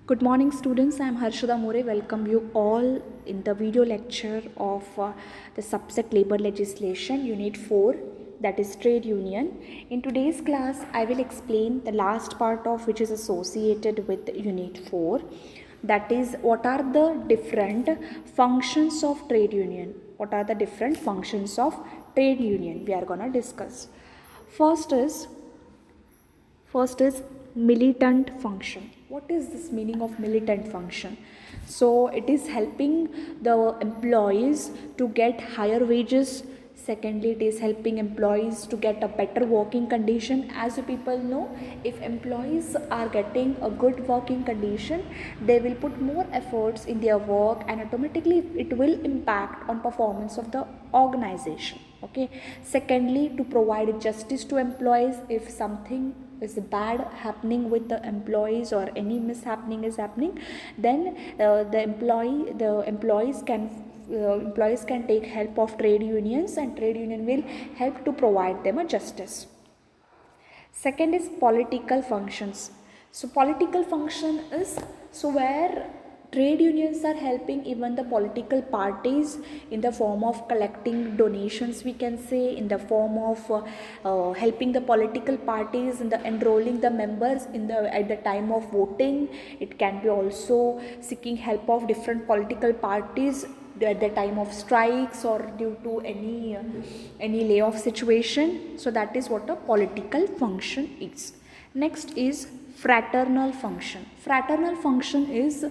Good morning students, I am Harshada More. Welcome you all in the video lecture of the subject labor legislation unit 4, that is trade union. In today's class I will explain the last part of which is associated with unit 4, that is what are the different functions of trade union. What are the different functions of trade union we are going to discuss. First is militant function. What is this meaning of militant function? So it is helping the employees to get higher wages. Secondly, it is helping employees to get a better working condition. As you people know, if employees are getting a good working condition, they will put more efforts in their work and automatically it will impact on performance of the organization. Okay. Secondly, to provide justice to employees. If something is bad happening with the employees or any mishappening is happening, then the employees can take help of trade unions, and trade union will help to provide them a justice. Second is political functions. So political function is where trade unions are helping even the political parties in the form of collecting donations, we can say, in the form of helping the political parties in the enrolling the members in the at the time of voting. It can be also seeking help of different political parties at the time of strikes or due to any layoff situation. So that is what a political function is. Next is fraternal function. Fraternal function is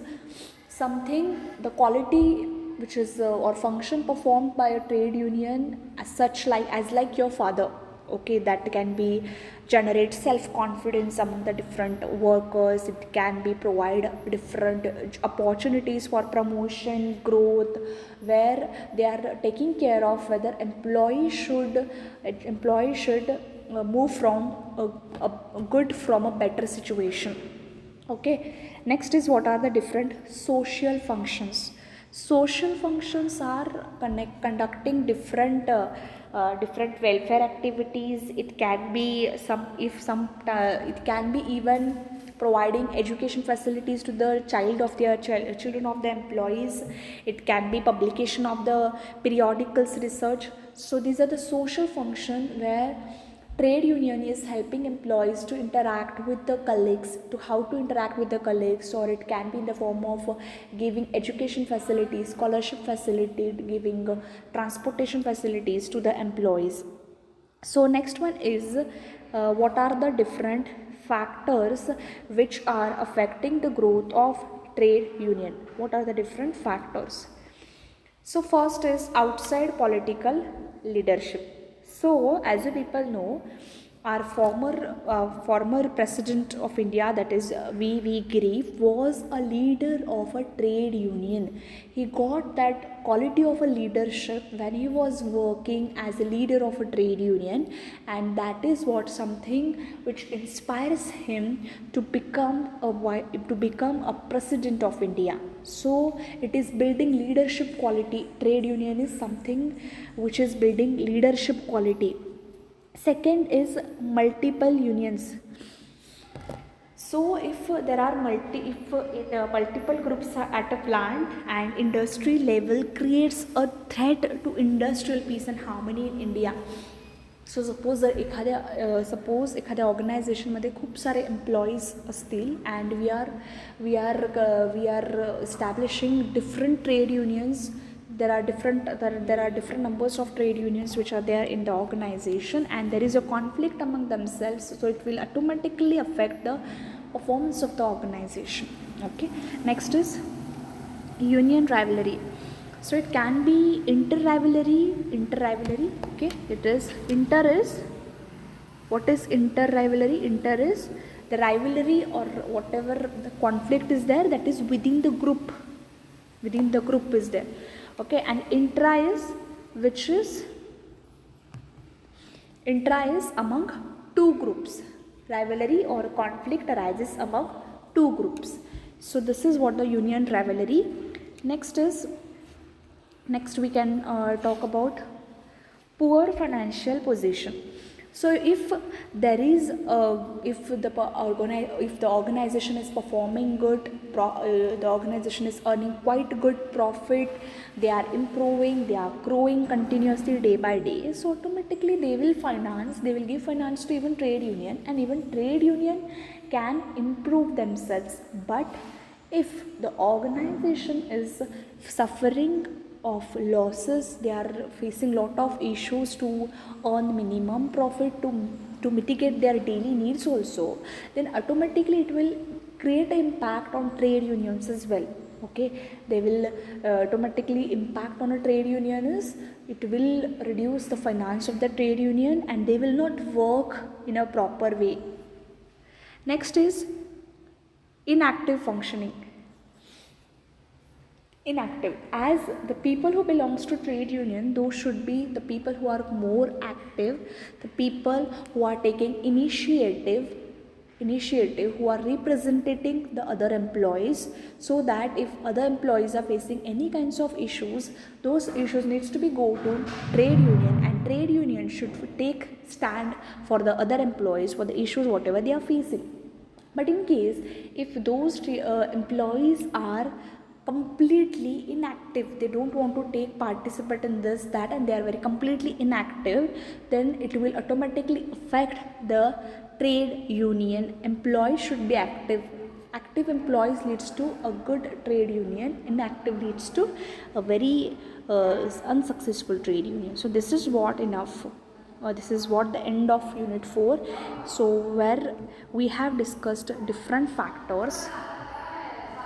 something, the quality which is or function performed by a trade union as such, like your father. Okay, that can be generate self confidence among the different workers. It can be provide different opportunities for promotion, growth, where they are taking care of whether employee should move from a good from a better situation. Okay. Next is what are the different social functions. Social functions are conducting different welfare activities. It can be it can be even providing education facilities to the children of the employees. It can be publication of the periodicals, research. So these are the social function where trade union is helping employees to interact with the colleagues, to how to interact with the colleagues, or it can be in the form of giving education facilities, scholarship facility, giving transportation facilities to the employees. So next one is what are the different factors which are affecting the growth of trade union. What are the different factors? So first is outside political leadership. So as you people know, our former president of India, that is V.V. Giri, was a leader of a trade union. He got that quality of a leadership when he was working as a leader of a trade union, and that is what something which inspires him to become a president of India. So it is building leadership quality. Trade union is something which is building leadership quality. Second is multiple unions. So if there are multiple groups are at a plant and industry level creates a threat to industrial peace and harmony in India. So suppose जर एखाद्या ऑर्गनायझेशनमध्ये खूप सारे employees असतील and we are establishing different trade unions. There are different numbers of trade unions which are there in the organization, and there is a conflict among themselves, so it will automatically affect the performance of the organization. Okay. Next is union rivalry. So it can be inter-rivalry. Okay, it is what is inter-rivalry? Inter is the rivalry or whatever the conflict is there, that is within the group is there. Okay, and intra is among two groups. Rivalry or conflict arises among two groups. So this is what the union rivalry. Next we can talk about poor financial position. So if there is if the organization is performing good, the organization is earning quite good profit, they are improving, they are growing continuously day by day, so automatically they will give finance to even trade union, and even trade union can improve themselves. But if the organization is suffering of losses, they are facing lot of issues to earn minimum profit, to mitigate their daily needs also, then automatically it will create an impact on trade unions as well. Okay, they will automatically impact on a trade union is, it will reduce the finance of the trade union, and they will not work in a proper way. Next is inactive functioning. Inactive, as the people who belongs to trade union, those should be the people who are more active, the people who are taking initiative, who are representing the other employees, so that if other employees are facing any kinds of issues, those issues needs to be go to trade union, and trade union should take stand for the other employees for the issues whatever they are facing. But in case if those employees are completely inactive, they don't want to take participate in this that, and they are very completely inactive, then it will automatically affect the trade union. Employees should be active. Active employees leads to a good trade union, inactive leads to a very unsuccessful trade union. So this is what enough, this is what the end of unit 4. So where we have discussed different factors,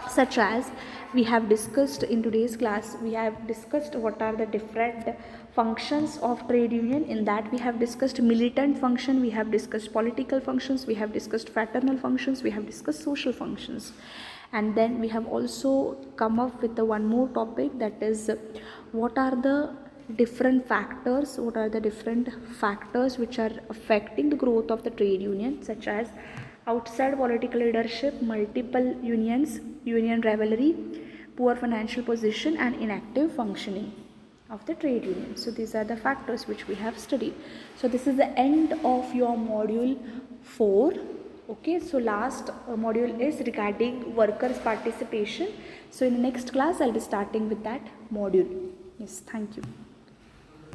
such as we have discussed in today's class, we have discussed what are the different functions of trade union. In that we have discussed militant function, we have discussed political functions, we have discussed fraternal functions, we have discussed social functions, and then we have also come up with the one more topic, that is what are the different factors, which are affecting the growth of the trade union, such as outside political leadership, multiple unions, union rivalry, poor financial position, and inactive functioning of the trade union. So these are the factors which we have studied. So this is the end of your module 4. Okay, so last module is regarding workers' participation. So in the next class I'll be starting with that module. Yes, thank you.